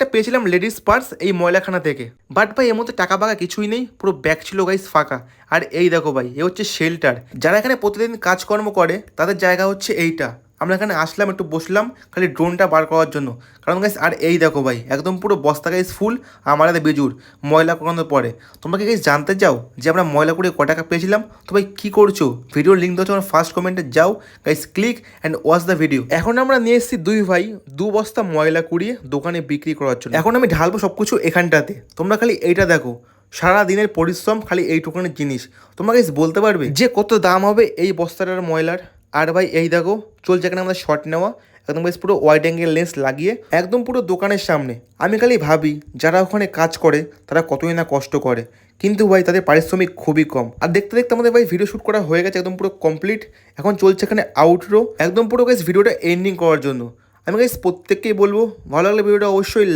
একটা পেয়েছিলাম ladies purse এই ময়লাখানা থেকে, বাট ভাই এর মধ্যে টাকা পাকা কিছুই নেই, পুরো ব্যাগ ছিল গাইস ফাঁকা। আর এই দেখো ভাই, এ হচ্ছে শেল্টার। যারা এখানে প্রতিদিন কাজকর্ম করে তাদের জায়গা হচ্ছে এইটা। আমরা এখানে আসলাম, একটু বসলাম খালি ড্রোনটা বার করার জন্য, কারণ গাইস আর এই দেখো ভাই একদম পুরো বস্তা গাইস ফুল আমাদের বেজুর ময়লা করানোর পরে। তোমরা কি গাইস জানতে চাও যে আমরা ময়লা করে ক টাকা পেয়েছিলাম? তো ভাই কী করছো, ভিডিওর লিঙ্ক দেওয়া আমার ফার্স্ট কমেন্টে যাও guys, click and watch the video. এখন আমরা নিয়ে এসেছি দুই ভাই 2 বস্তা ময়লা কুড়িয়ে দোকানে বিক্রি করার জন্য। এখন আমি ঢালবো সব কিছু এখানটাতে, তোমরা খালি এইটা দেখো, সারা দিনের পরিশ্রম খালি এইটুকুনের জিনিস। তোমরা গাইস বলতে পারবে যে কত দাম হবে এই বস্তাটার ময়লার? আর ভাই এই দেখো চলছে এখানে আমাদের শর্ট নেওয়া, একদম বেশ পুরো ওয়াইড অ্যাঙ্গেল লেন্স লাগিয়ে একদম পুরো দোকানের সামনে। আমি খালি ভাবি যারা ওখানে কাজ করে তারা কতই না কষ্ট করে, কিন্তু ভাই তাদের পারিশ্রমিক খুবই কম। আর দেখতে দেখতে আমাদের ভাই ভিডিও শ্যুট করা হয়ে গেছে একদম পুরো কমপ্লিট। এখন চলছে এখানে আউটরো, একদম পুরো গাইস ভিডিওটা এন্ডিং করার জন্য। আমি গাইস প্রত্যেককেই বলবো ভালো লাগলে ভিডিওটা অবশ্যই